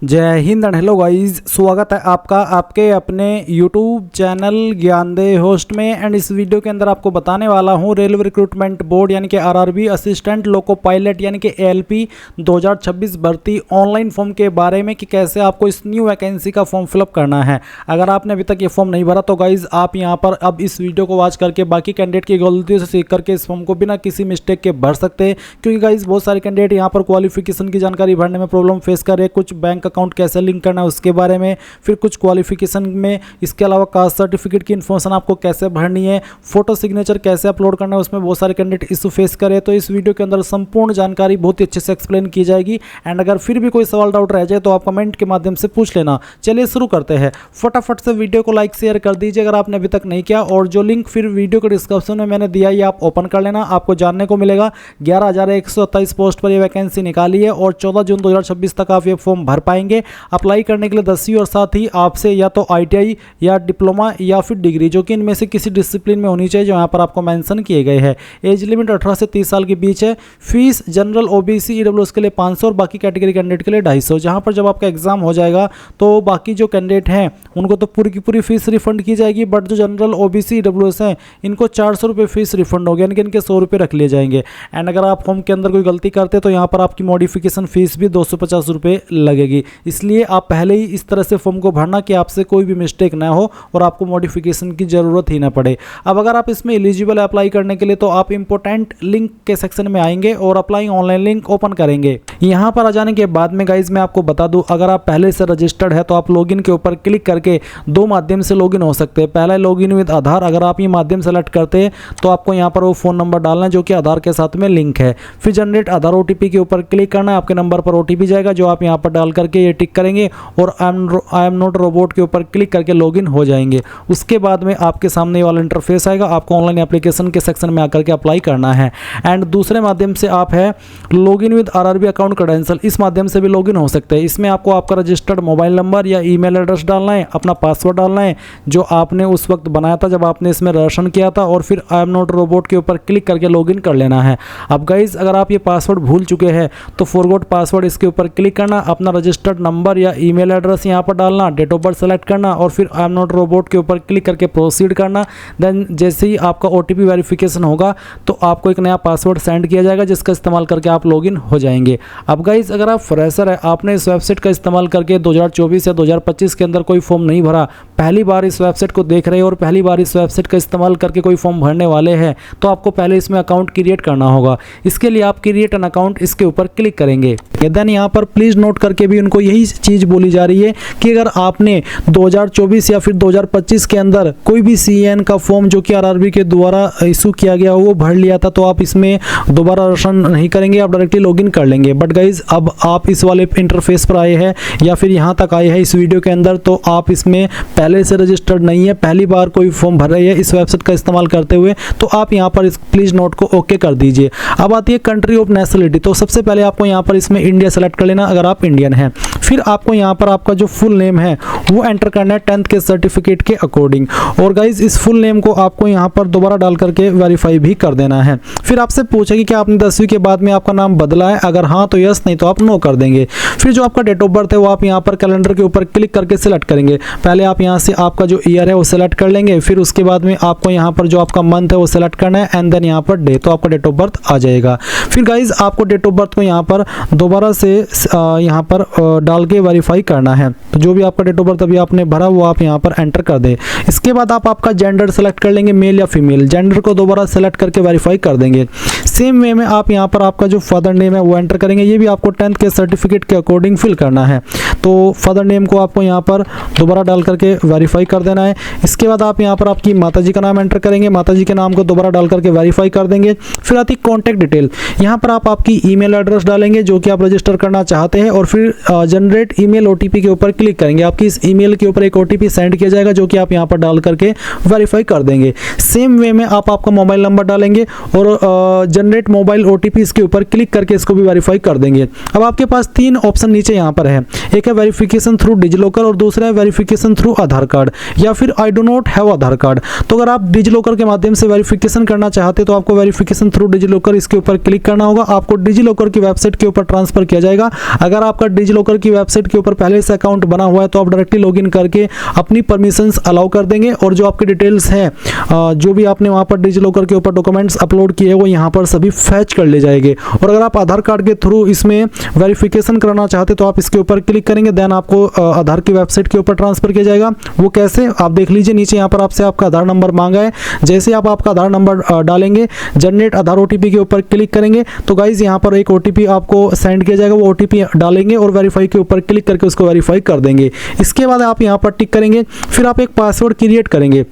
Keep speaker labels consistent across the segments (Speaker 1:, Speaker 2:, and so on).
Speaker 1: जय Hind and hello guys, स्वागत है आपका आपके अपने यूट्यूब चैनल ज्ञानदे होस्ट में। एंड इस वीडियो के अंदर आपको बताने वाला हूं रेलवे रिक्रूटमेंट बोर्ड यानी कि आरआरबी असिस्टेंट लोको पायलट यानी कि एएलपी 2026 भर्ती ऑनलाइन फॉर्म के बारे में कि कैसे आपको इस न्यू वैकेंसी का फॉर्म फिलअप करना है। अगर आपने अभी तक ये फॉर्म नहीं भरा तो गाइज आप यहां पर अब इस वीडियो को वॉच करके बाकी कैंडिडेट की गलतियों से सीख करके इस फॉर्म को बिना किसी मिस्टेक के भर सकते हैं, क्योंकि गाइज बहुत सारे कैंडिडेट यहाँ पर क्वालिफिकेशन की जानकारी भरने में प्रॉब्लम फेस कर रहे हैं। कुछ बैंक अकाउंट कैसे लिंक करना है उसके बारे में, फिर कुछ क्वालिफिकेशन में, इसके अलावा कास्ट सर्टिफिकेट की इन्फॉर्मेशन आपको कैसे भरनी है, फोटो सिग्नेचर कैसे अपलोड करना है, उसमें बहुत सारे कैंडिडेट इशू फेस करे। तो इस वीडियो के अंदर संपूर्ण जानकारी बहुत ही अच्छे से एक्सप्लेन की जाएगी। एंड अगर फिर भी कोई सवाल डाउट रह जाए तो आप कमेंट के माध्यम से पूछ लेना। चलिए शुरू करते हैं। फटाफट से वीडियो को लाइक शेयर कर दीजिए अगर आपने अभी तक नहीं किया, और जो लिंक फिर वीडियो के डिस्क्रिप्शन में मैंने दिया ये आप ओपन कर लेना। आपको जानने को मिलेगा 11,127 पोस्ट पर ये वैकेंसी निकाली है और 14 जून 2026 तक आप ये फॉर्म भर पाएंगे। अप्लाई करने के लिए 10वीं और साथ ही आपसे या तो ITI या डिप्लोमा या फिर डिग्री, जो कि इनमें से किसी डिसिप्लिन में होनी चाहिए जो यहाँ पर आपको मेंशन किए गए हैं। एज लिमिट 18 से 30 साल के बीच है। फीस जनरल OBC EWS के लिए 500 और बाकी कैटेगरी कैंडिडेट के लिए 250। जहाँ पर जब आपका एग्जाम हो जाएगा तो बाकी जो कैंडिडेट हैं उनको तो पूरी की पूरी फीस रिफंड की जाएगी, बट जो जनरल OBC EWS हैं इनको 400 रुपये फीस रिफंड होगी, यानी कि इनके 100 रुपये रख लिए जाएंगे। एंड अगर आप फॉर्म के अंदर कोई गलती करते तो यहाँ पर आपकी मॉडिफिकेशन फीस भी 250 रुपये लगेगी। इसलिए आप पहले ही इस तरह से फॉर्म को भरना कि आपसे कोई भी मिस्टेक ना हो और आपको मॉडिफिकेशन की ज़रूरत ही ना पड़े। अब अगर आप इसमें एलिजिबल है अप्लाई करने के लिए तो आप इंपॉर्टेंट लिंक के सेक्शन में आएंगे और अप्लाई ऑनलाइन लिंक ओपन करेंगे। यहाँ पर आ जाने के बाद में गाइज मैं आपको बता दूं, अगर आप पहले से रजिस्टर्ड है तो आप लॉगिन के ऊपर क्लिक करके दो माध्यम से लॉगिन हो सकते हैं। पहला लॉगिन विद आधार। अगर आप ये माध्यम सेलेक्ट करते हैं तो आपको यहाँ पर वो फ़ोन नंबर डालना है जो कि आधार के साथ में लिंक है। फिर जनरेट आधार OTP के ऊपर क्लिक करना है। आपके नंबर पर OTP जाएगा जो आप यहाँ पर डाल करके ये टिक करेंगे और आई एम नॉट रोबोट के ऊपर क्लिक करके लॉगिन हो जाएंगे। उसके बाद में आपके सामने वाला इंटरफेस आएगा। आपको ऑनलाइन एप्लीकेशन के सेक्शन में आकर के अप्लाई करना है। एंड दूसरे माध्यम से आप है login with RRB account credential, इस माध्यम से भी लॉगिन हो सकते हैं। इसमें आपको आपका रजिस्टर्ड मोबाइल नंबर या ईमेल एड्रेस डालना है, अपना पासवर्ड डालना है जो आपने उस वक्त बनाया था जब आपने इसमें रजिस्ट्रेशन किया था, और फिर आई एम नॉट रोबोट के ऊपर क्लिक करके लॉगिन कर लेना है। अब गाइज अगर आप ये पासवर्ड भूल चुके हैं तो फॉरगॉट पासवर्ड इसके ऊपर क्लिक करना, अपना रजिस्टर्ड नंबर या ईमेल एड्रेस यहाँ पर डालना, डेट ऑफ बर्थ सेलेक्ट करना और फिर आई एम नॉट रोबोट के ऊपर क्लिक करके प्रोसीड करना। देन जैसे ही आपका OTP वेरिफिकेशन होगा तो आपको एक नया पासवर्ड सेंड किया जाएगा जिसका इस्तेमाल करके आप लॉगिन हो जाएंगे। अब गाइज अगर आप फ्रेशर है, आपने इस वेबसाइट का इस्तेमाल करके 2024 या 2025 के अंदर कोई फॉर्म नहीं भरा, पहली बार इस वेबसाइट को देख रहे हैं और पहली बार इस वेबसाइट का इस्तेमाल करके कोई फॉर्म भरने वाले हैं, तो आपको पहले इसमें अकाउंट क्रिएट करना होगा। इसके लिए आप क्रिएट एन अकाउंट इसके ऊपर क्लिक करेंगे। देन यहाँ पर प्लीज़ नोट करके भी उनको यही चीज़ बोली जा रही है कि अगर आपने 2024 या फिर 2025 के अंदर कोई भी CAN का फॉर्म जो कि RRB के द्वारा इशू किया गया वो भर लिया था तो आप इसमें दोबारा रजिस्ट्रेशन नहीं करेंगे, आप डायरेक्टली लॉगिन कर लेंगे। बट गाइज अब आप इस वाले इंटरफेस पर आए हैं या फिर यहाँ तक आए हैं इस वीडियो के अंदर, तो आप इसमें पहले से रजिस्टर्ड नहीं है, पहली बार कोई फॉर्म भर रहे हैं इस वेबसाइट का इस्तेमाल करते हुए, तो आप यहाँ पर इस प्लीज़ नोट को ओके कर दीजिए। अब आती है कंट्री ऑफ नेशनलिटी। तो सबसे पहले आपको यहाँ पर इसमें इंडिया सेलेक्ट कर लेना अगर आप इंडियन हैं। फिर आपको यहाँ पर आपका जो फुल नेम है वो एंटर करना है 10th के सर्टिफिकेट के अकॉर्डिंग, और गाइज इस फुल नेम को आपको यहाँ पर दोबारा डाल करके वेरीफाई भी कर देना है। फिर आपसे पूछेगी कि आपने 10वीं के बाद में आपका नाम बदला है, अगर हाँ तो यस, नहीं तो आप नो कर देंगे। फिर जो आपका डेट ऑफ बर्थ है वो आप यहाँ पर कैलेंडर के ऊपर क्लिक करके सिलेक्ट करेंगे। पहले आप यहाँ से आपका जो ईयर है वो सिलेक्ट कर लेंगे, फिर उसके बाद में आपको यहाँ पर जो आपका मंथ है वो सिलेक्ट करना है एंड देन यहाँ पर डे, तो आपका डेट ऑफ बर्थ आ जाएगा। फिर गाइज आपको डेट ऑफ बर्थ को यहाँ पर दोबारा से यहाँ पर डाल के वेरीफाई करना है। तो जो भी आपका डेट ऑफ बर्थ अभी आपने भरा वो आप यहाँ पर एंटर कर दें। इसके बाद आप आपका जेंडर सेलेक्ट कर लेंगे, मेल या फीमेल। जेंडर को दोबारा सेलेक्ट करके वेरीफाई कर देंगे। सेम वे में आप यहाँ पर आपका जो फादर नेम है वो एंटर करेंगे। ये भी आपको 10th के सर्टिफिकेट के अकॉर्डिंग फिल करना है, तो फादर नेम को आपको यहाँ पर दोबारा डाल करके वेरीफाई कर देना है। इसके बाद आप यहाँ पर आपकी माताजी का नाम एंटर करेंगे, माताजी के नाम को दोबारा डाल करके वेरीफाई कर देंगे। फिर आती कॉन्टैक्ट डिटेल। यहाँ पर आप आपकी ईमेल एड्रेस डालेंगे जो कि आप रजिस्टर करना चाहते हैं, और फिर जनरेट ईमेल OTP के ऊपर क्लिक करेंगे। आपकी इस ईमेल के ऊपर एक OTP सेंड किया जाएगा जो कि आप यहाँ पर डाल करके वेरीफाई कर देंगे। सेम वे में आप आपका मोबाइल नंबर डालेंगे और जनरेट मोबाइल OTP इसके ऊपर क्लिक करके इसको भी वेरीफाई कर देंगे। अब आपके पास 3 ऑप्शन नीचे यहाँ पर है। एक है वेरिफिकेशन थ्रू डिजिलॉकर और दूसरा है वेरिफिकेशन थ्रू आधार कार्ड या फिर I do not have Aadhaar card. तो अगर आप डिजिलॉकर के माध्यम से वेरिफिकेशन करना चाहते तो आपको वेरिफिकेशन थ्रू डिजिलॉकर इसके ऊपर क्लिक करना होगा, आपको डिजिलॉकर की वेबसाइट के ऊपर ट्रांसफर किया जाएगा। अगर आपका डिजिलॉकर की वेबसाइट के ऊपर पहले से अकाउंट बना हुआ है तो आप डायरेक्टली लॉगिन करके अपनी परमिशंस अलाउ कर देंगे और जो आपके डिटेल्स है जो भी आपने वहां पर डिजिलॉकर के ऊपर डॉक्यूमेंट्स अपलोड किए वो यहाँ पर सभी फैच कर ले जाएंगे। और अगर आप आधार कार्ड के थ्रू इसमें वेरिफिकेशन कराना चाहते तो आप इसके ऊपर क्लिक करेंगे, देन आपको आधार की वेबसाइट के ऊपर ट्रांसफर किया जाएगा। वो कैसे आप देख लीजिए, नीचे यहाँ पर आपसे आपका आधार नंबर मांगा है, जैसे आप आपका आधार नंबर डालेंगे जनरेट आधार ओटीपी के ऊपर क्लिक करेंगे तो गाइज यहाँ पर एक ओटीपी आपको सेंड किया जाएगा, वो ओटीपी डालेंगे और वेरीफाई के ऊपर क्लिक करके उसको वेरीफाई कर देंगे। इसके बाद आप यहाँ पर टिक करेंगे, फिर आप एक पासवर्ड क्रिएट करेंगे।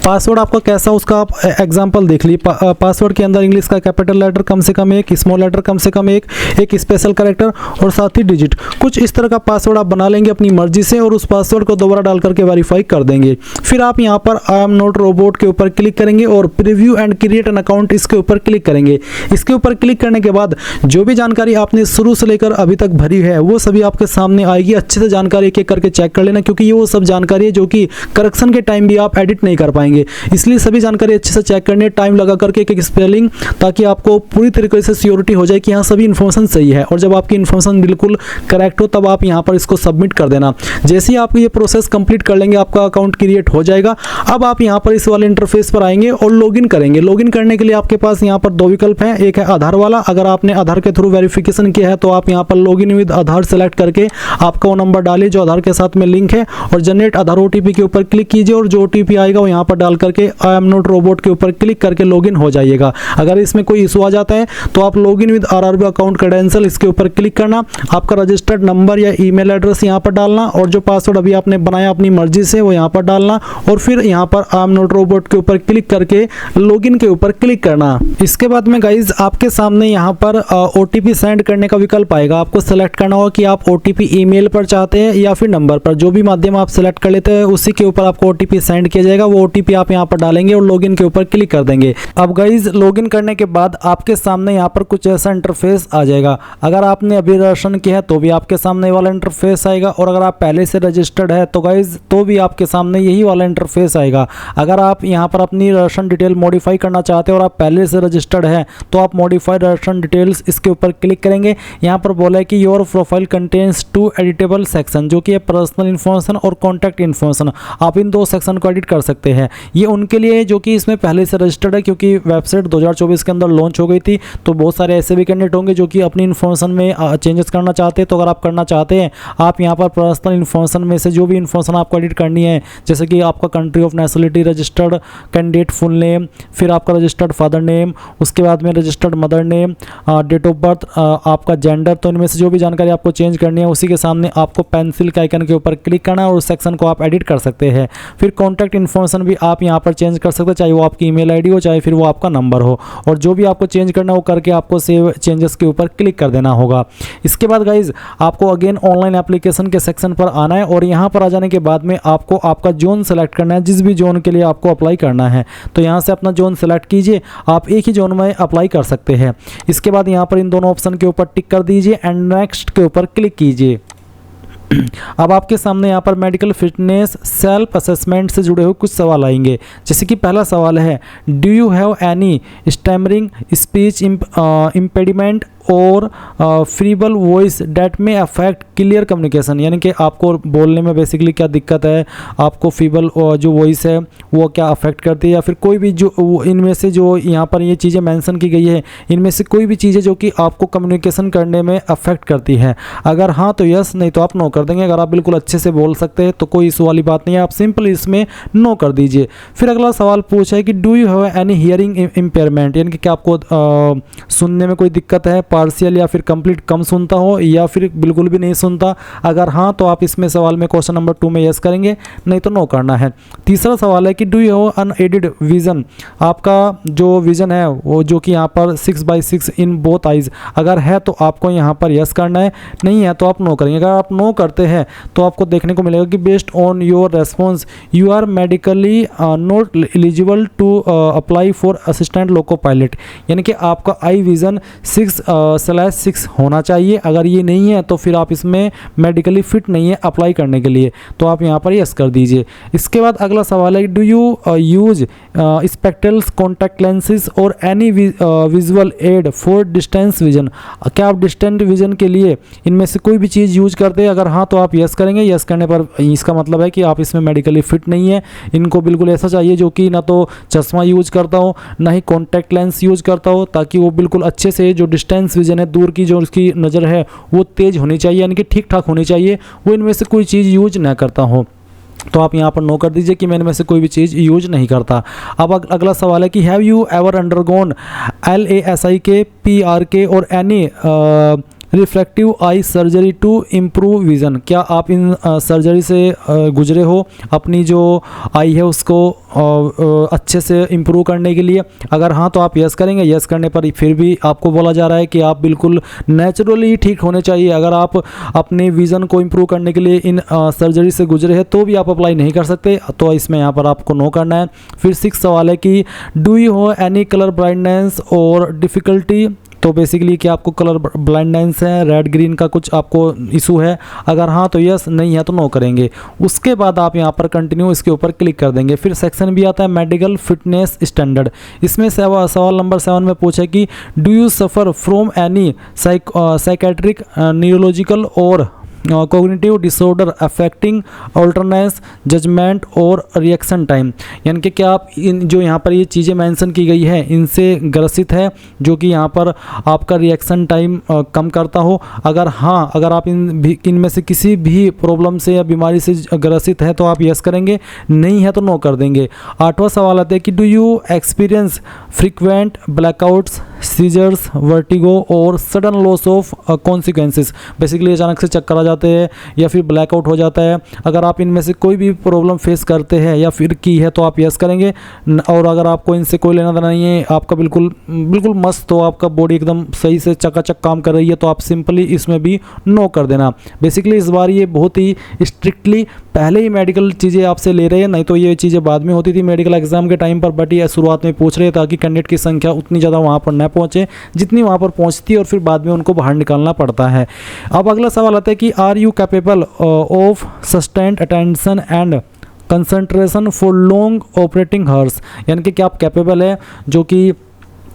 Speaker 1: पासवर्ड आपका कैसा उसका आप एग्जांपल देख लीजिए। पासवर्ड के अंदर इंग्लिश का कैपिटल लेटर कम से कम एक, स्मॉल लेटर कम से कम एक स्पेशल कैरेक्टर और साथ ही डिजिट, कुछ इस तरह का पासवर्ड आप बना लेंगे अपनी मर्जी से और उस पासवर्ड को दोबारा डाल करके वेरीफाई कर देंगे। फिर आप यहाँ पर आई एम नॉट रोबोट के ऊपर क्लिक करेंगे और preview and create an account इसके ऊपर क्लिक करेंगे। इसके ऊपर क्लिक करने के बाद जो भी जानकारी आपने शुरू से लेकर अभी तक भरी है वो सभी आपके सामने आएगी। अच्छे से जानकारी एक एक करके चेक कर लेना, क्योंकि ये वो सब जानकारी है जो कि करेक्शन के टाइम भी आप एडिट नहीं कर पाएंगे, इसलिए सभी जानकारी अच्छे से चेक करनी है, टाइम लगा करके एक एक स्पेलिंग, ताकि आपको पूरी तरीके से श्योरिटी हो जाए कि यहाँ सभी इन्फॉर्मेशन सही है। और जब आपकी इन्फॉर्मेशन बिल्कुल करेक्ट हो तब आप यहाँ पर इसको सबमिट कर देना। जैसे ही आप ये प्रोसेस कंप्लीट कर लेंगे आपका अकाउंट क्रिएट हो जाएगा। अब आप यहाँ पर इस वाले इंटरफेस पर आएंगे और लॉगिन करेंगे। लॉगिन करने के लिए आपके पास यहाँ पर दो विकल्प हैं, एक है आधार वाला, अगर आपने आधार के थ्रू वेरिफिकेशन किया है तो आप यहाँ पर लॉगिन विद आधार सेलेक्ट करके आपका वो नंबर डालिए जो आधार के साथ में लिंक है और जनरेट आधार ओटीपी के ऊपर क्लिक कीजिए और जो ओटीपी आएगा वो यहाँ पर डाल करके आई एम नॉट रोबोट के ऊपर क्लिक करके लॉगिन हो जाइएगा। अगर इसमें कोई इशू आ जाता है तो आप login with RRB account credential इसके ऊपर क्लिक करना, आपका रजिस्टर्ड नंबर या ईमेल एड्रेस यहाँ पर डालना और जो पासवर्ड अभी आपने बनाया अपनी मर्जी से वो यहाँ पर डालना और फिर यहाँ पर आई एम नॉट रोबोट के ऊपर क्लिक करके लॉगिन के ऊपर क्लिक करना। इसके बाद में गाइज आपके सामने यहाँ पर ओटीपी सेंड करने का विकल्प आएगा। आपको सेलेक्ट करना होगा कि आप ओटीपी ईमेल पर चाहते हैं या फिर नंबर पर, जो भी माध्यम आप सेलेक्ट कर लेते हैं उसी के ऊपर आपको ओटीपी सेंड किया जाएगा। वो ओटीपी आप यहाँ पर डालेंगे और लॉगिन के ऊपर क्लिक कर देंगे। अब गाइज लॉगिन करने के बाद आपके सामने यहाँ पर कुछ ऐसा इंटरफेस आ जाएगा। अगर आपने अभी रजिस्ट्रेशन किया है तो भी आपके सामने वाला इंटरफेस आएगा और अगर आप पहले से रजिस्टर्ड है तो गाइज तो भी आपके सामने यही वाला इंटरफेस आएगा। अगर आप यहाँ पर अपनी रजिस्ट्रेशन डिटेल मॉडिफाई करना चाहते हैं और आप पहले से रजिस्टर्ड है तो आप मॉडिफाइड रजिस्ट्रेशन डिटेल्स इसके ऊपर क्लिक करेंगे। यहाँ पर बोला है कि your profile contains 2 editable section, जो कि है पर्सनल इन्फॉर्मेशन और कॉन्टैक्ट इन्फॉर्मेशन। आप इन दो सेक्शन को एडिट कर सकते हैं। ये उनके लिए जो कि इसमें पहले से रजिस्टर्ड है, क्योंकि वेबसाइट 2024 के अंदर लॉन्च हो गई थी तो बहुत सारे ऐसे भी कैंडिडेट होंगे जो कि अपनी इन्फॉर्मेशन में चेंजेस करना चाहते हैं। तो अगर आप करना चाहते हैं आप यहाँ पर पर्सनल इन्फॉर्मेशन में से जो भी इन्फॉर्मेशन आपको एडिट करनी है, जैसे कि आपका country of nationality, registered candidate full name, फिर आपका रजिस्टर्ड फादर नेम, उसके बाद में registered mother name, date of birth, आपका जेंडर, तो इनमें से जो भी जानकारी आपको चेंज करनी है उसी के सामने आपको पेंसिल के आइकन के ऊपर क्लिक करना है और उस सेक्शन को आप एडिट कर सकते हैं। फिर कॉन्टैक्ट इन्फॉर्मेशन भी आप यहाँ पर चेंज कर सकते हैं, चाहे वो आपकी ईमेल आईडी हो चाहे फिर वो आपका नंबर हो, और जो भी आपको चेंज करना हो करके आपको सेव चेंजेस के ऊपर क्लिक कर देना होगा। इसके बाद गाइज आपको अगेन ऑनलाइन एप्लीकेशन के सेक्शन पर आना है और यहाँ पर आ जाने के बाद में आपको आपका जोन सेलेक्ट करना है, जिस भी जोन के लिए आपको अप्लाई करना है। तो यहाँ से अपना जोन सेलेक्ट कीजिए, आप एक ही जोन में अप्लाई कर सकते हैं। इसके बाद यहाँ पर इन दोनों ऑप्शन के ऊपर टिक कर दीजिए एंड नेक्स्ट के ऊपर क्लिक कीजिए। अब आपके सामने यहाँ पर मेडिकल फिटनेस सेल्फ असेसमेंट से जुड़े हुए कुछ सवाल आएंगे। जैसे कि पहला सवाल है, do you have any stammering, speech impediment और फ्रीबल वॉइस डेट में अफेक्ट क्लियर कम्युनिकेशन, यानी कि आपको बोलने में बेसिकली क्या दिक्कत है, आपको फीबल जो वॉइस है वो क्या अफेक्ट करती है, या फिर कोई भी जो इनमें से जो यहाँ पर ये चीज़ें मेंशन की गई है इनमें से कोई भी चीज़ें जो कि आपको कम्युनिकेशन करने में अफेक्ट करती है। अगर हाँ तो यस, नहीं तो आप नो कर देंगे। अगर आप बिल्कुल अच्छे से बोल सकते हैं तो कोई इशू वाली बात नहीं है, आप सिंपल इसमें नो कर दीजिए। फिर अगला सवाल पूछा है कि do you have any hearing impairment, यानी कि क्या आपको सुनने में कोई दिक्कत है, पार्शियल या फिर कंप्लीट कम सुनता हो या फिर बिल्कुल भी नहीं सुनता। अगर हाँ तो आप इसमें सवाल में क्वेश्चन नंबर 2 में यस करेंगे, नहीं तो नो करना है। तीसरा सवाल है कि do you have unaided vision, आपका जो विजन है वो जो कि यहाँ पर 6/6 इन बोथ आइज, अगर है तो आपको यहाँ पर यस करना है, नहीं है तो आप नो करेंगे। अगर आप नो करते हैं तो आपको देखने को मिलेगा कि based on your response you are medically not eligible to apply for assistant loco pilot, यानी कि आपका आई विजन 6 /6 होना चाहिए। अगर ये नहीं है तो फिर आप इसमें मेडिकली फिट नहीं है अप्लाई करने के लिए, तो आप यहाँ पर यस कर दीजिए। इसके बाद अगला सवाल है, do you use spectacles, contact lenses और any visual aid for distance vision? क्या आप डिस्टेंट विजन के लिए इनमें से कोई भी चीज़ यूज करते हैं? अगर हाँ तो आप यस करेंगे। यस करने पर इसका मतलब है कि आप इसमें मेडिकली फिट नहीं है। इनको बिल्कुल ऐसा चाहिए जो कि ना तो चश्मा यूज करता हो, ना ही कॉन्टैक्ट लेंस यूज करता हो, ताकि वो बिल्कुल अच्छे से जो डिस्टेंस विजन है, दूर की जो उसकी नज़र है वो तेज़ होनी चाहिए, यानी कि ठीक ठाक होनी चाहिए, वो इनमें से कोई चीज़ यूज ना करता हो। तो आप यहाँ पर नो कर दीजिए कि मैं इनमें से कोई भी चीज़ यूज नहीं करता। अब अगला सवाल है कि have you ever undergone LASIK, PRK और any refractive eye surgery to improve vision? क्या आप इन सर्जरी से गुजरे हो अपनी जो आई है उसको अच्छे से इम्प्रूव करने के लिए? अगर हाँ तो आप यस करेंगे। यस करने पर फिर भी आपको बोला जा रहा है कि आप बिल्कुल नेचुरली ठीक होने चाहिए। अगर आप अपने विज़न को इम्प्रूव करने के लिए इन सर्जरी से गुजरे हैं तो भी आप अप्लाई नहीं कर सकते, तो इसमें यहाँ पर आपको नो करना है। फिर 6 सवाल है कि do you have any colour blindness और डिफ़िकल्टी? तो बेसिकली क्या आपको कलर ब्लाइंडनेस है, रेड ग्रीन का कुछ आपको इशू है? अगर हाँ तो यस, नहीं है तो नो करेंगे। उसके बाद आप यहाँ पर कंटिन्यू इसके ऊपर क्लिक कर देंगे। फिर सेक्शन भी आता है मेडिकल फिटनेस स्टैंडर्ड। इसमें सवाल नंबर 7 में पूछा कि do you suffer from any psychiatric, neurological और कॉग्निटिव डिसऑर्डर अफेक्टिंग अल्टरनेस, जजमेंट और रिएक्शन टाइम? यानी कि क्या आप इन जो यहाँ पर ये चीज़ें मेंशन की गई है इनसे ग्रसित है, जो कि यहाँ पर आपका रिएक्शन टाइम कम करता हो? अगर हाँ, अगर आप इनमें से किसी भी प्रॉब्लम से या बीमारी से ग्रसित है तो आप यस करेंगे, नहीं है तो नो कर देंगे। 8वां सवाल आता है कि do you experience frequent blackouts, seizures, vertigo और sudden loss of consequences? Basically अचानक से चक्कर आ जाते हैं या फिर ब्लैकआउट हो जाता है। अगर आप इनमें से कोई भी प्रॉब्लम फेस करते हैं या फिर की है तो आप यस करेंगे। और अगर आपको इनसे कोई लेना देना नहीं है, आपका बिल्कुल मस्त हो, आपका बॉडी एकदम सही से चकाचक काम कर रही है, तो आप सिंपली इसमें भी नो कर देना। बेसिकली इस बार ये बहुत ही स्ट्रिक्टली पहले ही मेडिकल चीज़ें आपसे ले रहे हैं, नहीं तो ये चीज़ें बाद में होती थी मेडिकल एग्जाम के टाइम पर, बट ये शुरुआत में पूछ रहे हैं ताकि कैंडिडेट की संख्या उतनी ज़्यादा वहाँ पर न पहुँचे जितनी वहाँ पर पहुँचती है और फिर बाद में उनको बाहर निकालना पड़ता है। अब अगला सवाल आता है कि are you capable of sustained attention and concentration for long operating hours? यानी कि क्या आप कैपेबल है जो कि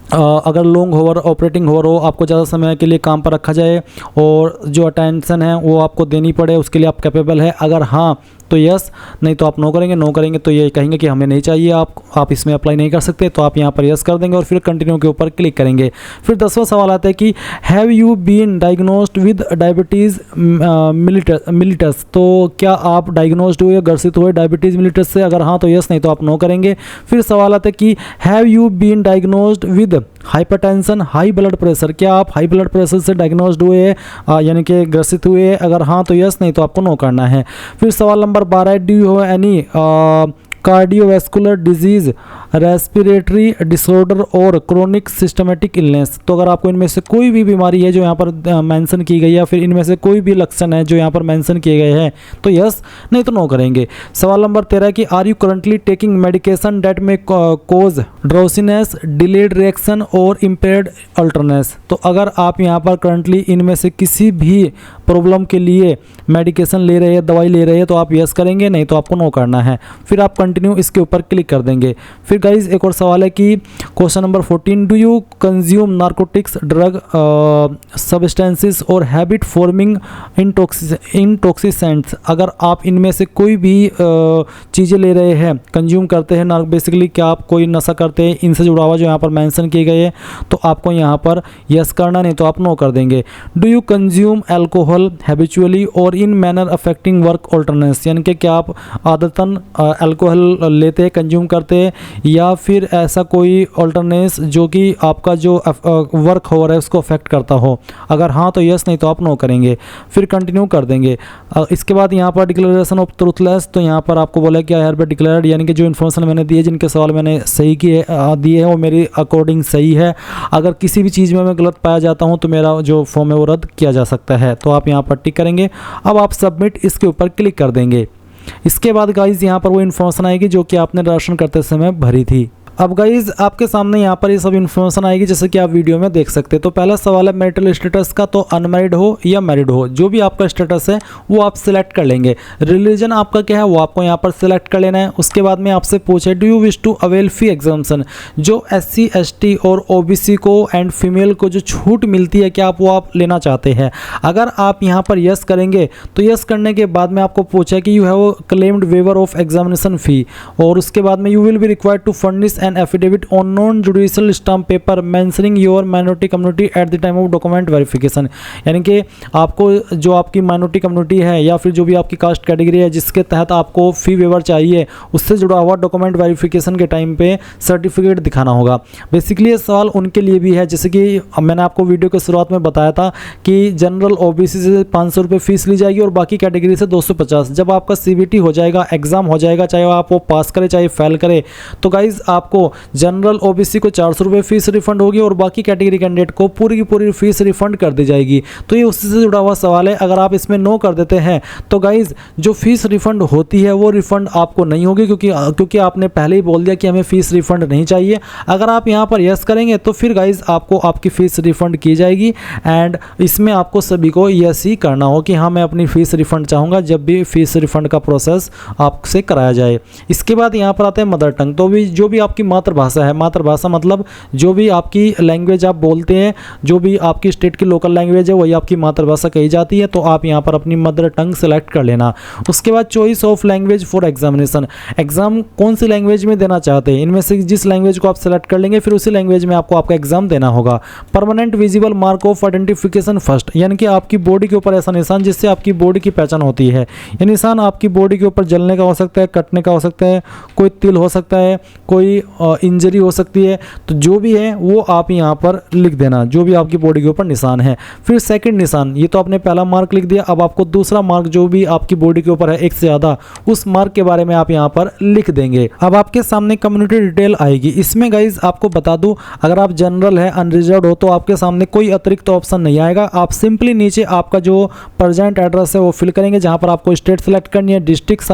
Speaker 1: अगर लॉन्ग होवर ऑपरेटिंग होवर हो, आपको ज़्यादा समय के लिए काम पर रखा जाए और जो अटेंशन है वो आपको देनी पड़े, उसके लिए आप कैपेबल है? अगर हाँ तो यस, नहीं तो आप नो करेंगे। नो करेंगे तो ये कहेंगे कि हमें नहीं चाहिए, आप इसमें अप्लाई नहीं कर सकते, तो आप यहाँ पर यस कर देंगे और फिर कंटिन्यू के ऊपर क्लिक करेंगे। फिर 10वां सवाल आता है कि have you been diagnosed with diabetes mellitus? तो क्या आप डायग्नोस्ड हुए, ग्रसित हुए डायबिटीज़ मिलिटस से? अगर हाँ तो यस, नहीं तो आप नो करेंगे। फिर सवाल आता है कि have you been diagnosed with hypertension, high blood pressure? क्या आप हाई ब्लड प्रेशर से डायग्नोस्ड हुए यानी कि ग्रसित हुए? अगर हाँ तो यस, नहीं तो आपको नो करना है। फिर सवाल नंबर 12 है, do you have any cardiovascular disease, respiratory disorder और क्रोनिक सिस्टमेटिक इलनेस? तो अगर आपको इनमें से कोई भी बीमारी है जो यहाँ पर मेंशन की गई है, या फिर इनमें से कोई भी लक्षण है जो यहाँ पर मेंशन किए गए हैं, तो यस, नहीं तो नो करेंगे। सवाल नंबर 13 कि are you currently taking medication that may cause drowsiness, delayed reaction और इम्पेयर्ड अल्टरनेस? तो अगर आप यहाँ पर करंटली इनमें से किसी भी प्रॉब्लम के लिए मेडिकेशन ले रहे हैं, दवाई ले रहे हैं, तो आप यस करेंगे, नहीं तो आपको नो करना है। फिर आप कंटिन्यू इसके ऊपर क्लिक कर देंगे। फिर गाइज एक और सवाल है कि question number 14, do you consume narcotics, drug substances और हैबिट फॉर्मिंग इंटॉक्सिसेंट्स? अगर आप इनमें से कोई भी चीज़ें ले रहे हैं, कंज्यूम करते हैं, बेसिकली क्या आप कोई नशा करते हैं, इनसे जुड़ा हुआ जो यहाँ पर मेंशन किए गए हैं, तो आपको यहाँ पर यस करना, नहीं तो आप नो कर देंगे। Do you consume alcohol habitually और इन मैनर अफेक्टिंग वर्क अल्टरनेस? यानी कि क्या आप आदतन अल्कोहल लेते हैं, कंज्यूम करते हैं, या फिर ऐसा कोई अल्टरनेस जो कि आपका जो वर्क हो रहा है उसको अफेक्ट करता हो? अगर हाँ तो यस, नहीं तो आप नो करेंगे। फिर कंटिन्यू कर देंगे। इसके बाद यहाँ पर डिक्लेरेशन ऑफ ट्रूथलेस, तो यहाँ पर आपको बोला कि आई हैव डिक्लेयर्ड, यानी कि जो इन्फॉर्मेशन मैंने दी है, जिनके सवाल मैंने सही किए दिए हैं, वो मेरे अकॉर्डिंग सही है। अगर किसी भी चीज़ में मैं गलत पाया जाता हूँ तो मेरा जो फॉर्म है वो रद्द किया जा सकता है। तो आप यहाँ पर टिक करेंगे। अब आप सबमिट इसके ऊपर क्लिक कर देंगे। इसके बाद गाइज यहाँ पर वो इन्फॉर्मेशन आएगी जो कि आपने राशन करते समय भरी थी। अब गाइज आपके सामने यहाँ पर ये सब इन्फॉर्मेशन आएगी जैसे कि आप वीडियो में देख सकते हैं। तो पहला सवाल है मैरिटल स्टेटस का, तो अनमैरिड हो या मैरिड हो, जो भी आपका स्टेटस है वो आप सिलेक्ट कर लेंगे। रिलीजन आपका क्या है वो आपको यहाँ पर सिलेक्ट कर लेना है। उसके बाद में आपसे पूछे do you wish to avail fee exemption, जो SC ST और OBC को एंड फीमेल को जो छूट मिलती है क्या आप वो आप लेना चाहते हैं। अगर आप यहाँ पर यस करेंगे तो यस करने के बाद में आपको पूछा कि you have claimed waiver of examination fee, और उसके बाद में you will be required to furnish an affidavit on non judicial stamp paper mentioning your minority community at the time of document verification. यानी कि आपको जो आपकी माइनॉरिटी कम्युनिटी है या फिर जो भी आपकी कास्ट कैटेगरी है जिसके तहत आपको फी वेवर चाहिए, उससे जुड़ा हुआ डॉक्यूमेंट वेरिफिकेशन के टाइम पे सर्टिफिकेट दिखाना होगा। बेसिकली ये सवाल उनके लिए भी है, जैसे कि मैंने आपको वीडियो के शुरुआत में बताया था कि जनरल OBC से 500 रुपये फीस ली जाएगी और बाकी कैटेगरी से 250। जब आपका CBT हो जाएगा, एग्जाम हो जाएगा, चाहे आप वो पास करे चाहे फेल करे, तो गाइज आपको जनरल OBC को 400 रुपये फीस रिफंड होगी और बाकी कैटेगरी कैंडिडेट को पूरी की पूरी फीस रिफंड कर दी जाएगी। तो ये उससे जुड़ा हुआ सवाल है। अगर आप इसमें नो कर देते हैं तो गाइज जो फीस रिफंड होती है वो रिफंड आपको नहीं होगी, क्योंकि आपने पहले ही बोल दिया कि हमें फीस रिफंड नहीं चाहिए। अगर आप यहाँ पर यस करेंगे तो फिर गाइज आपको आपकी फ़ीस रिफ़ंड की जाएगी, एंड इसमें आपको सभी को यस ही करना हो कि हाँ मैं अपनी फ़ीस रिफ़ंड चाहूँगा जब भी फ़ीस रिफ़ंड का प्रोसेस आपसे कराया जाए। इसके बाद यहाँ पर आते हैं मदर टंग। तो भी जो भी आपकी मातृभाषा है, मातृभाषा मतलब जो भी आपकी लैंग्वेज आप बोलते हैं, जो भी आपकी स्टेट की लोकल लैंग्वेज है वही आपकी मातृभाषा कही जाती है। तो आप यहाँ पर अपनी मदर टंग सेलेक्ट कर लेना। उसके बाद choice of language for examination, exam कौन सी लैंग्वेज में देना चाहते हैं, इनमें से जिस लैंग्वेज को आप सेलेक्ट कर लेंगे फिर उसी लैंग्वेज में आपको आपका एग्जाम देना होगा। Permanent visible mark of identification first, यानी कि आपकी बॉडी के ऊपर ऐसा निशान जिससे आपकी बॉडी की पहचान होती है। ये निशान आपकी बॉडी के ऊपर जलने का हो सकता है, कटने का हो सकता है, कोई तिल हो सकता है, कोई इंजरी हो सकती है। तो जो भी है वो आप यहाँ पर लिख देना, जो भी आपकी बॉडी के ऊपर निशान है। फिर सेकंड निशान, ये तो आपने पहला मार्क लिख दिया, अब आपको दूसरा मार्क जो भी आपकी बॉडी के ऊपर है एक से ज़्यादा, उस मार्क के बारे में आप यहाँ पर लिख देंगे। अब आपके सामने कम्युनिटी डिटेल आएगी। इसमें गाइज आपको बता दूं, अगर आप जनरल है, अनरिजर्व हो, तो आपके सामने कोई अतिरिक्त ऑप्शन नहीं आएगा। आप सिंपली नीचे आपका जो प्रेजेंट एड्रेस है वो फिल करेंगे, जहां पर आपको स्टेट सेलेक्ट करनी है। डिस्ट्रिक्ट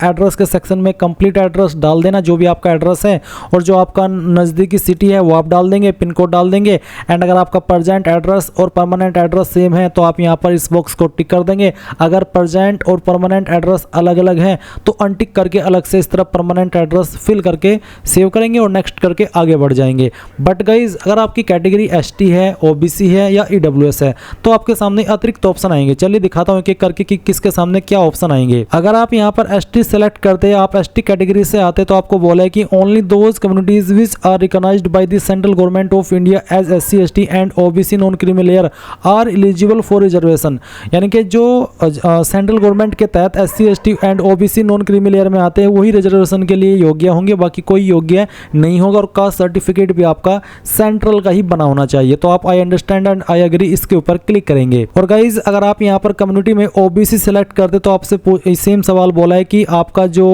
Speaker 1: एड्रेस के सेक्शन में कंप्लीट एड्रेस डाल देना, जो भी आपका एड्रेस है, और जो आपका नज़दीकी सिटी है वो आप डाल देंगे, पिन कोड डाल देंगे। एंड अगर आपका प्रेजेंट एड्रेस और परमानेंट एड्रेस सेम है तो आप यहाँ पर इस बॉक्स को टिक कर देंगे। अगर प्रेजेंट और परमानेंट एड्रेस अलग अलग हैं तो अनटिक करके अलग से इस तरह परमानेंट एड्रेस फिल करके सेव करेंगे और नेक्स्ट करके आगे बढ़ जाएंगे। बट गाइज अगर आपकी कैटेगरी ST है, OBC है या EWS है तो आपके सामने अतिरिक्त ऑप्शन आएंगे। चलिए दिखाता हूँ एक करके कि किसके सामने क्या ऑप्शन आएंगे। अगर आप यहाँ पर ST सेलेक्ट करते हैं, आप ST कैटेगरी से आते तो आपको बोला है कि only those communities which are recognized by the central government of India as SC ST and OBC non creamy layer are eligible for reservation, यानी कि जो सेंट्रल गवर्नमेंट के तहत SC ST and OBC non creamy layer में आते हैं वही reservation के लिए योग्य होंगे, बाकी कोई योग्य नहीं होगा। और कास्ट सर्टिफिकेट भी आपका सेंट्रल का ही बना होना चाहिए। तो आप I understand and I agree इसके ऊपर क्लिक करेंगे। और गाइज अगर आप यहाँ पर कम्युनिटी में OBC सेलेक्ट करते तो आपसे सेम सवाल बोला है कि आपका जो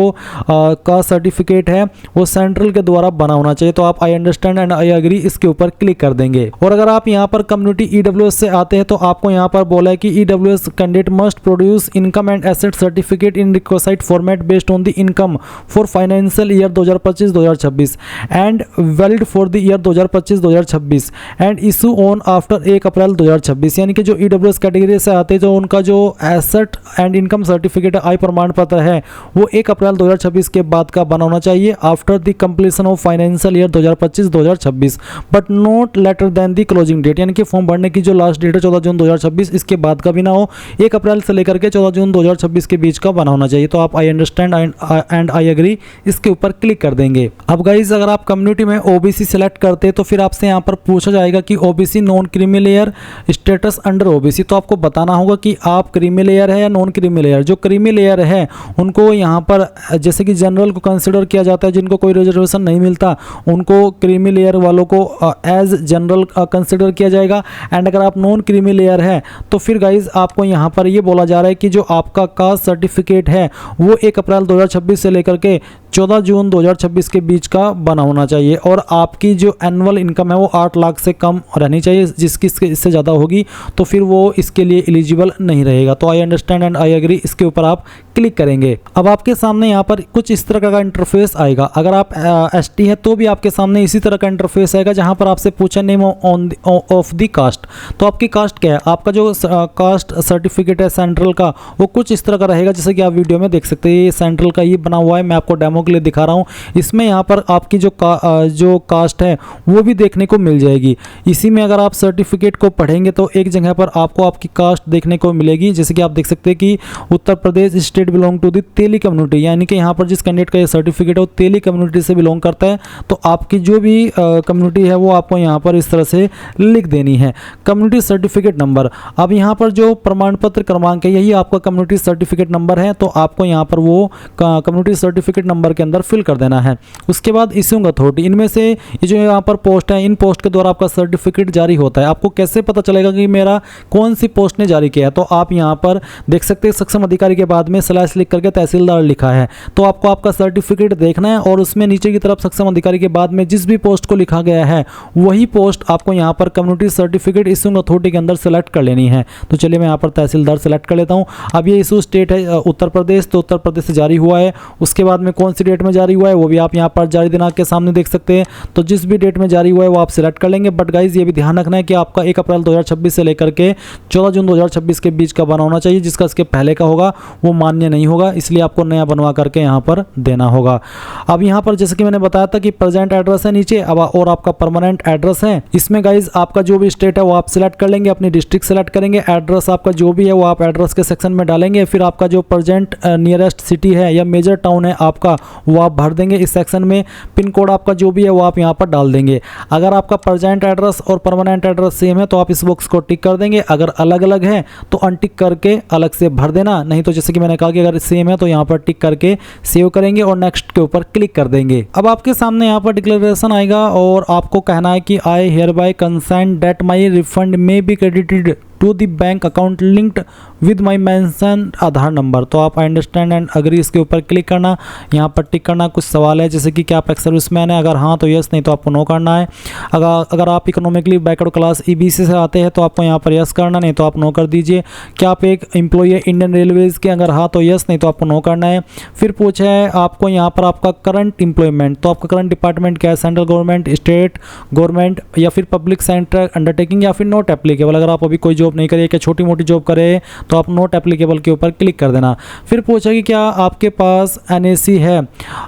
Speaker 1: कास्ट सर्टिफिकेट है वो सेंट्रल के द्वारा बना होना चाहिए। तो आप I understand and I agree इसके ऊपर क्लिक कर देंगे। और अगर आप यहाँ पर कम्युनिटी EWS से आते हैं तो आपको यहाँ पर बोला है कि EWS candidate must produce income and asset certificate in request format based on the income for financial year 2025-2026 and valid for the year 2025-2026 and issue on after 1 अप्रैल 2026। यानी कि जो EWS कैटेगरी से आते हैं तो उनका जो एसेट एंड इनकम सर्टिफिकेट आय प्रमाण पत्र है वो 1 अप्रैल 2026 के बाद का बना होना चाहिए, after the completion of financial year 2025-2026 but not later than the closing date, यानी कि फॉर्म भरने की जो लास्ट डेट है 14 जून 2026 इसके बाद का भी ना हो, 1 अप्रैल से लेकर के 14 जून 2026 के बीच का बना होना चाहिए। तो आप I understand and I agree इसके ऊपर क्लिक कर देंगे। अब गाइज अगर आप कम्युनिटी में OBC सेलेक्ट करते तो फिर आपसे यहाँ पर पूछा जाएगा कि OBC non creamy layer status under OBC, तो आपको बताना होगा कि आप क्रीमी लेयर है या नॉन क्रीमी लेयर। जो क्रीमी लेयर है उनको यहाँ पर जैसे कि जनरल को कंसिडर किया जाता है, जिनको कोई रिजर्वेशन नहीं मिलता उनको क्रीमी लेयर वालों को एज जनरल कंसिडर किया जाएगा। एंड अगर आप नॉन क्रीमी लेयर है तो फिर गाइज आपको यहाँ पर ये बोला जा रहा है कि जो आपका कास्ट सर्टिफिकेट है वो 1 अप्रैल 2026 से लेकर के 14 जून 2026 के बीच का बना होना चाहिए और आपकी जो एनुअल इनकम है वो 8 लाख से कम रहनी चाहिए। जिसकी इससे ज़्यादा होगी तो फिर वो इसके लिए एलिजिबल नहीं रहेगा। तो I understand and I agree इसके ऊपर आप क्लिक करेंगे। अब आपके सामने यहाँ पर कुछ इस तरह का इंटरफेस आएगा। अगर आप एसटी है तो भी आपके सामने इसी तरह का इंटरफेस आएगा, जहाँ पर आपसे पूछा नेम ऑफ द कास्ट। तो आपकी कास्ट क्या है, आपका जो कास्ट सर्टिफिकेट है सेंट्रल का, वो कुछ इस तरह का रहेगा जैसे कि आप वीडियो में देख सकते हैं। ये सेंट्रल का ये बना हुआ है, मैं आपको डेमो के लिए दिखा रहा हूँ। इसमें यहाँ पर आपकी जो कास्ट है वो भी देखने को मिल जाएगी। इसी में अगर आप सर्टिफिकेट को पढ़ेंगे तो एक जगह पर आपको आपकी कास्ट देखने को मिलेगी, जैसे कि आप देख सकते हैं कि Uttar Pradesh state belong to the Teli community, यानी कि यहाँ पर जिस कैंडिडेट का ये सर्टिफिकेट है वो तेली कम्युनिटी से बिलोंग करता है। तो आपकी जो भी कम्युनिटी है वो आपको यहाँ पर इस तरह से लिख देनी है। कम्युनिटी सर्टिफिकेट नंबर, अब यहाँ पर जो प्रमाण पत्र क्रमांक है यही आपका कम्युनिटी सर्टिफिकेट नंबर है, तो आपको यहाँ पर वो कम्युनिटी सर्टिफिकेट नंबर के अंदर फिल कर देना है। उसके बाद इश्यूइंग अथॉरिटी, इनमें से ये जो यहाँ पर पोस्ट है, इन पोस्ट के द्वारा आपका सर्टिफिकेट जारी होता है। आपको कैसे पता चलेगा कि मेरा कौन सी पोस्ट ने जारी किया है, तो आप यहाँ पर देख सकते हैं सक्षम अधिकारी के बाद में स्लैश लिख करके तहसीलदार लिखा है। तो आपको आपका सर्टिफिकेट देखना है और उसमें नीचे की तरफ सक्षम अधिकारी के बाद में जिस भी पोस्ट को लिखा गया है वही पोस्ट आपको यहाँ पर कम्युनिटी सर्टिफिकेट इश्यूइंग अथॉरिटी के अंदर सेलेक्ट कर लेनी है। तो चलिए मैं यहाँ पर तहसीलदार सेलेक्ट कर लेता हूँ। अब ये इशू स्टेट है उत्तर प्रदेश, तो उत्तर प्रदेश से जारी हुआ है। उसके बाद में कौन सी डेट में जारी हुआ है वो भी आप यहाँ पर जारी दिनांक के सामने देख सकते हैं। तो जिस भी डेट में जारी हुआ है वो आप सिलेक्ट कर लेंगे। बट गाइज ये भी ध्यान रखना है कि आपका 1 अप्रैल 2026 से लेकर के 14 जून 2026 के बीच का बना होना चाहिए। जिसका इसके पहले का होगा वो मान्य नहीं होगा, इसलिए आपको नया बनवा करके यहाँ पर देना होगा। अब यहाँ पर जैसे कि मैंने बताया था कि प्रेजेंट एड्रेस है नीचे, अब और आपका परमानेंट एड्रेस है। इसमें गाइज आपका जो भी स्टेट है वो आप सिलेक्ट कर लेंगे, अपनी डिस्ट्रिक्ट सेलेक्ट करेंगे, एड्रेस आपका जो भी है वो आप एड्रेस के सेक्शन में डालेंगे। फिर आपका जो प्रेजेंट नियरेस्ट सिटी है या मेजर टाउन है आपका वो आप भर देंगे इस सेक्शन में। पिन कोड आपका जो भी है वो आप यहाँ पर डाल देंगे। अगर आपका प्रेजेंट एड्रेस और परमानेंट एड्रेस सेम है तो आप इस बॉक्स को टिक कर देंगे। अगर अलग अलग है तो अनटिक करके अलग से भर देना, नहीं तो जैसे कि मैंने कहा कि अगर सेम है तो यहाँ पर टिक करके सेव करेंगे और नेक्स्ट के ऊपर क्लिक कर देंगे। अब आपके सामने यहाँ पर डिक्लेरेशन आएगा और आपको कहना है कि I hereby consent that my refund may be credited to the bank account linked with my mention Aadhaar number. तो आप आई अंडरस्टैंड एंड अग्री इसके ऊपर क्लिक करना, यहाँ पर टिक करना। कुछ सवाल है जैसे कि क्या आप एक्स सर्विसमैन है, अगर हाँ तो यस, नहीं तो आपको नो करना है। अगर आप इकोनॉमिकली बैकवर्ड क्लास ईबीसी से आते हैं तो आपको यहाँ पर यस करना, नहीं तो आप नो कर दीजिए। क्या आप एक एम्प्लॉई है इंडियन रेलवेज के, अगर हाँ तो यस, नहीं तो आपको नो करना है। फिर पूछा है आपको यहाँ पर आपका करंट एम्प्लॉयमेंट, तो आपका करंट डिपार्टमेंट क्या है, सेंट्रल गवर्नमेंट, स्टेट गवर्नमेंट या फिर पब्लिक सेक्टर अंडरटेकिंग या फिर नॉट एप्लीकेबल। अगर आप अभी कोई जॉब नहीं करिए, क्या छोटी मोटी जॉब करे तो आप नॉट एप्लीकेबल के ऊपर क्लिक कर देना। फिर पूछा कि क्या आपके पास एनएसी है,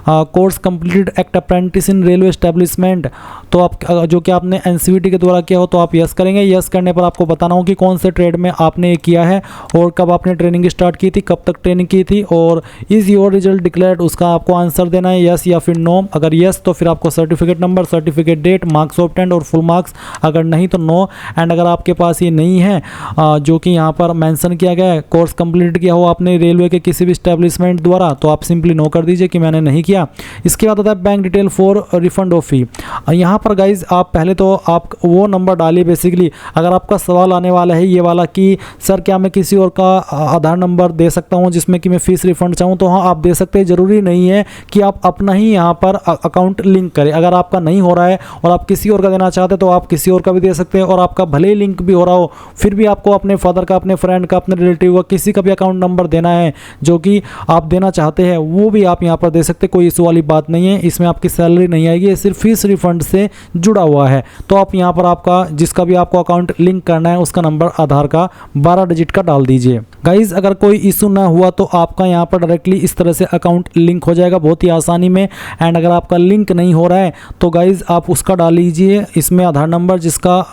Speaker 1: कोर्स कंप्लीटेड एक्ट अप्रेंटिस इन रेलवे एस्टेब्लिशमेंट, तो आप जो कि आपने एनसीवीटी के द्वारा किया हो तो आप यस करेंगे। यस करने पर आपको बताना हो कि कौन से ट्रेड में आपने ये किया है और कब आपने ट्रेनिंग स्टार्ट की थी, कब तक ट्रेनिंग की थी, और इज योर रिजल्ट डिक्लेयर्ड, उसका आपको आंसर देना है यस या फिर नो। अगर यस तो फिर आपको certificate number, certificate date, marks obtained और फुल मार्क्स, अगर नहीं तो नो। एंड अगर आपके पास ये नहीं है जो कि यहाँ पर मेंशन किया गया है, कोर्स कंप्लीट किया हो आपने रेलवे के किसी भी एस्टेब्लिशमेंट द्वारा, तो आप सिंपली नो कर दीजिए कि मैंने नहीं किया। इसके बाद आता है bank detail for refund of fee. यहाँ पर गाइज आप पहले तो आप वो नंबर डालिए। बेसिकली अगर आपका सवाल आने वाला है ये वाला कि सर क्या मैं किसी और का आधार नंबर दे सकता हूँ जिसमें कि मैं फीस रिफंड चाहूँ, तो हाँ आप दे सकते हैं। ज़रूरी नहीं है कि आप अपना ही यहाँ पर अकाउंट लिंक करें। अगर आपका नहीं हो रहा है और आप किसी और का देना चाहते हैं तो आप किसी और का भी दे सकते हैं, और आपका भले ही लिंक भी हो रहा हो फिर भी आपको अपने फादर का, अपने फ्रेंड का, अपने रिलेटिव का, किसी का भी अकाउंट नंबर देना है जो कि आप देना चाहते हैं वो भी आप यहाँ पर दे सकते हैं। कोई इशू वाली बात नहीं है, इसमें आपकी सैलरी नहीं आएगी, ये सिर्फ फीस रिफंड से जुड़ा हुआ है। तो आप यहाँ पर आपका जिसका भी आपको अकाउंट लिंक करना है उसका नंबर आधार का 12 डिजिट का डाल दीजिए। गाइज अगर कोई इशू ना हुआ तो आपका यहाँ पर डायरेक्टली इस तरह से अकाउंट लिंक हो जाएगा बहुत ही आसानी में। एंड अगर आपका लिंक नहीं हो रहा है तो गाइज आप उसका डाल लीजिए इसमें आधार नंबर जिसका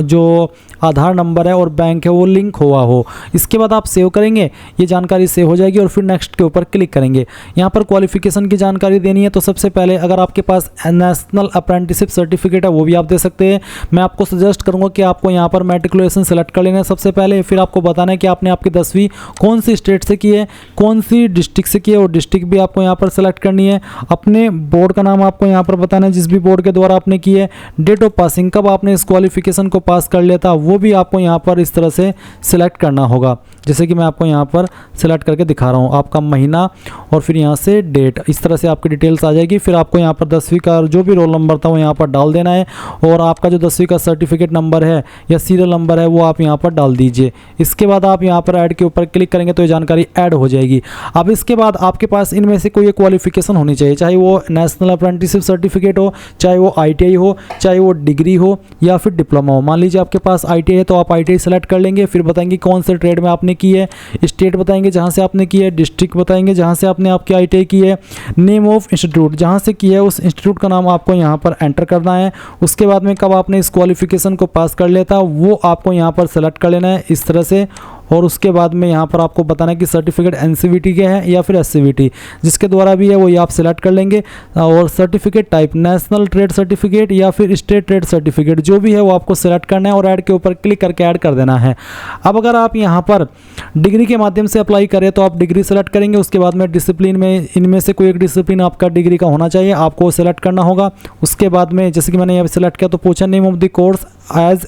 Speaker 1: जो आधार नंबर है और बैंक है वो लिंक हुआ हो। इसके बाद आप सेव करेंगे, ये जानकारी सेव हो जाएगी और फिर नेक्स्ट के ऊपर क्लिक करेंगे। यहाँ पर क्वालिफिकेशन की जानकारी देनी है, तो सबसे पहले अगर आपके पास नेशनल अप्रेंटिसशिप सर्टिफिकेट है वो भी आप दे सकते हैं। मैं आपको सजेस्ट करूँगा कि आपको यहाँ पर मैट्रिकुलेशन सेलेक्ट कर लेना है सबसे पहले। फिर आपको बताना है कि आपने आपकी 10वीं कौन सी स्टेट से की है, कौन सी डिस्ट्रिक्ट से की है, और डिस्ट्रिक्ट भी आपको यहाँ पर सेलेक्ट करनी है। अपने बोर्ड का नाम आपको यहाँ पर बताना है जिस भी बोर्ड के द्वारा आपने की है। डेट ऑफ पासिंग, कब आपने इस क्वालिफिकेशन को पास कर लिया था वो भी आपको यहाँ पर इस तरह से सिलेक्ट करना होगा। जैसे कि मैं आपको यहाँ पर सिलेक्ट करके दिखा रहा हूँ, आपका महीना और फिर यहाँ से डेट, इस तरह से आपकी डिटेल्स आ जाएगी। फिर आपको यहाँ पर 10वीं का जो भी रोल नंबर था वो यहाँ पर डाल देना है, और आपका जो 10वीं का सर्टिफिकेट नंबर है या सीरियल नंबर है वो आप यहाँ पर डाल दीजिए। इसके बाद आप यहाँ पर ऐड के ऊपर क्लिक करेंगे तो ये जानकारी ऐड हो जाएगी। अब इसके बाद आपके पास इनमें से कोई क्वालिफिकेशन होनी चाहिए, चाहे वो नेशनल अप्रेंटिसशिप सर्टिफिकेट हो, चाहे वो ITI हो, चाहे वो डिग्री हो या फिर डिप्लोमा हो। मान लीजिए आपके पास ITI है तो आप ITI सेलेक्ट कर लेंगे। फिर बताएंगे कौन से ट्रेड में आपने की है, स्टेट बताएंगे जहाँ से आपने की है, डिस्ट्रिक्ट बताएंगे जहाँ से आपने आपकी ITI की है, नेम ऑफ इंस्टीट्यूट जहाँ से की है उस इंस्टीट्यूट का नाम आपको यहाँ पर एंटर करना है। उसके बाद में कब आपने इस क्वालिफिकेशन को पास कर लिया था वो आपको यहाँ पर सेलेक्ट कर लेना है इस तरह से। और उसके बाद में यहाँ पर आपको बताना है कि सर्टिफिकेट NCVT के है या फिर SCVT, जिसके द्वारा भी है वो ये आप सिलेक्ट कर लेंगे। और certificate type national trade certificate या फिर स्टेट ट्रेड सर्टिफिकेट जो भी है वो आपको सिलेक्ट करना है और ऐड के ऊपर क्लिक करके ऐड कर देना है। अब अगर आप यहाँ पर डिग्री के माध्यम से अप्लाई करें तो आप डिग्री सेलेक्ट करेंगे। उसके बाद में डिसिप्लिन में इनमें से कोई एक डिसिप्लिन आपका डिग्री का होना चाहिए, आपको सेलेक्ट करना होगा। उसके बाद में जैसे कि मैंने यहाँ सेलेक्ट किया तो पूछा name of the course as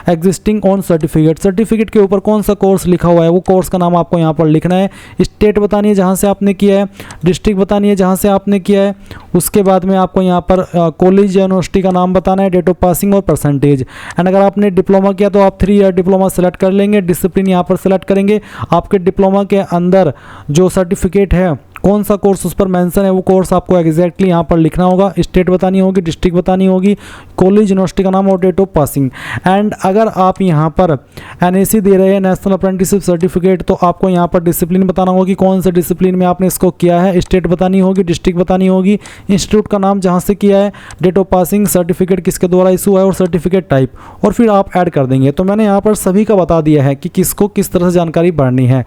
Speaker 1: existing on certificate, certificate के ऊपर कौन सा कोर्स लिखा हुआ है वो कोर्स का नाम आपको यहाँ पर लिखना है। स्टेट बतानी है जहाँ से आपने किया है, डिस्ट्रिक्ट बतानी है जहाँ से आपने किया है। उसके बाद में आपको यहाँ पर कॉलेज या यूनिवर्सिटी का नाम बताना है, डेट ऑफ पासिंग और परसेंटेज। एंड अगर आपने डिप्लोमा किया तो आप 3 ईयर डिप्लोमा सेलेक्ट कर लेंगे, डिसिप्लिन यहाँ पर सेलेक्ट करेंगे। आपके डिप्लोमा के अंदर जो सर्टिफिकेट है कौन सा कोर्स उस पर मेंशन है वो कोर्स आपको एग्जैक्टली यहाँ पर लिखना होगा। स्टेट बतानी होगी, डिस्ट्रिक्ट बतानी होगी, कॉलेज यूनिवर्सिटी का नाम और डेट ऑफ पासिंग। एंड अगर आप यहाँ पर NAC दे रहे हैं नेशनल अप्रेंटिसशिप सर्टिफिकेट तो आपको यहाँ पर डिसिप्लिन बताना होगी कि कौन से डिसिप्लिन में आपने इसको किया है। स्टेट बतानी होगी, डिस्ट्रिक्ट बतानी होगी, इंस्टीट्यूट का नाम जहाँ से किया है, डेट ऑफ पासिंग, सर्टिफिकेट किसके द्वारा इशू है और सर्टिफिकेट टाइप, और फिर आप ऐड कर देंगे। तो मैंने यहाँ पर सभी का बता दिया है कि किसको किस तरह से जानकारी भरनी है।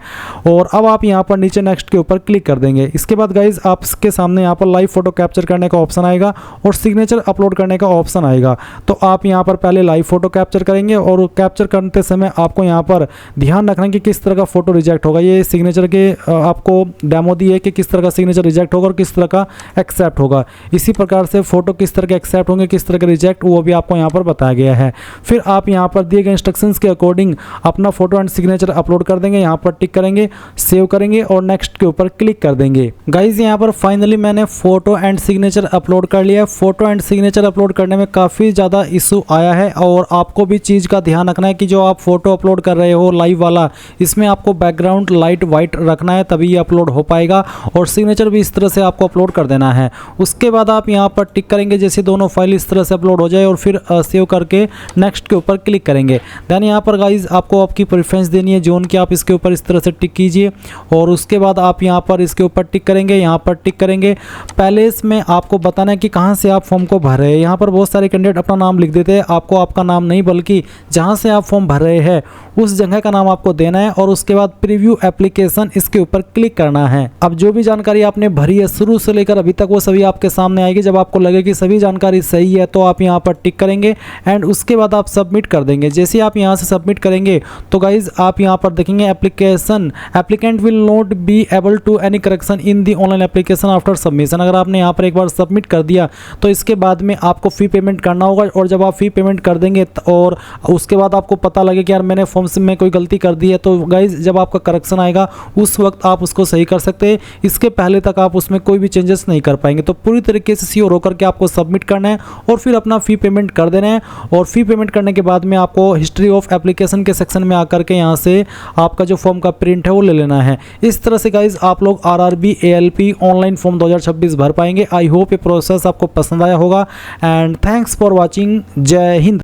Speaker 1: और अब आप यहाँ पर नीचे नेक्स्ट के ऊपर क्लिक कर देंगे। इसके बाद गाइज आपके सामने यहाँ पर लाइव फोटो कैप्चर करने का ऑप्शन आएगा और सिग्नेचर अपलोड करने का ऑप्शन आएगा। तो आप यहाँ पर पहले लाइव फोटो कैप्चर करेंगे और कैप्चर करते समय आपको यहाँ पर ध्यान रखना कि किस तरह का फोटो रिजेक्ट होगा। ये सिग्नेचर के आपको डेमो दी है कि किस तरह का सिग्नेचर रिजेक्ट होगा और किस तरह का एक्सेप्ट होगा। इसी प्रकार से फोटो किस तरह के एक्सेप्ट होंगे, किस तरह के रिजेक्ट, वो भी आपको यहाँ पर बताया गया है। फिर आप यहाँ पर दिए गए इंस्ट्रक्शंस के अकॉर्डिंग अपना फोटो एंड सिग्नेचर अपलोड कर देंगे। यहाँ पर टिक करेंगे, सेव करेंगे और नेक्स्ट के ऊपर क्लिक कर देंगे। गाइज यहाँ पर फाइनली मैंने फोटो एंड सिग्नेचर अपलोड कर लिया है। फोटो एंड सिग्नेचर अपलोड करने में काफ़ी ज़्यादा इशू आया है और आपको भी चीज़ का ध्यान रखना है कि जो आप फोटो अपलोड कर रहे हो लाइव वाला, इसमें आपको बैकग्राउंड लाइट वाइट रखना है तभी ये अपलोड हो पाएगा। और सिग्नेचर भी इस तरह से आपको अपलोड कर देना है। उसके बाद आप यहाँ पर टिक करेंगे जैसे दोनों फाइल इस तरह से अपलोड हो जाए और फिर सेव करके नेक्स्ट के ऊपर क्लिक करेंगे। देन यहाँ पर गाइज आपको आपकी प्रेफरेंस देनी है जोन की, आप इसके ऊपर इस तरह से टिक कीजिए और उसके बाद आप यहाँ पर इसके ऊपर टिक करेंगे, यहाँ पर टिक करेंगे। पहले इसमें आपको बताना है कि कहाँ से आप फॉर्म को भर रहे हैं। यहाँ पर बहुत सारे कैंडिडेट अपना नाम लिख देते हैं, आपको आपका नाम नहीं बल्कि जहाँ से आप फॉर्म भर रहे हैं उस जगह का नाम आपको देना है और उसके बाद प्रीव्यू एप्लीकेशन इसके ऊपर क्लिक करना है। अब जो भी जानकारी आपने भरी है शुरू से लेकर अभी तक वो सभी आपके सामने आएगी। जब आपको लगे कि सभी जानकारी सही है तो आप यहाँ पर टिक करेंगे एंड उसके बाद आप सबमिट कर देंगे। जैसे आप यहाँ से सबमिट करेंगे तो गाइज आप यहाँ पर देखेंगे applicant will not be able to any correction in the online application after submission. अगर आपने यहाँ पर एक बार सबमिट कर दिया तो इसके बाद में आपको फ़ी पेमेंट करना होगा और जब आप फ़ी पेमेंट कर देंगे और उसके बाद आपको पता लगे कि यार मैंने फॉर्म में कोई गलती कर दी है तो गाइज जब आपका करेक्शन आएगा उस वक्त आप उसको सही कर सकते हैं। इसके पहले तक आप उसमें कोई भी चेंजेस नहीं कर पाएंगे। तो पूरी तरीके से श्योर होकर के आपको सबमिट करना है और फिर अपना फ़ी पेमेंट कर देना है। और फ़ी पेमेंट करने के बाद में आपको हिस्ट्री ऑफ एप्लीकेशन के सेक्शन में आकर के यहाँ से आपका जो फॉर्म का प्रिंट है वो ले लेना है। इस तरह से गाइज आप लोग RRB ALP ऑनलाइन फॉर्म 2026 भर पाएंगे। आई होप ये प्रोसेस आपको पसंद आया होगा एंड थैंक्स फॉर वॉचिंग। जय हिंद।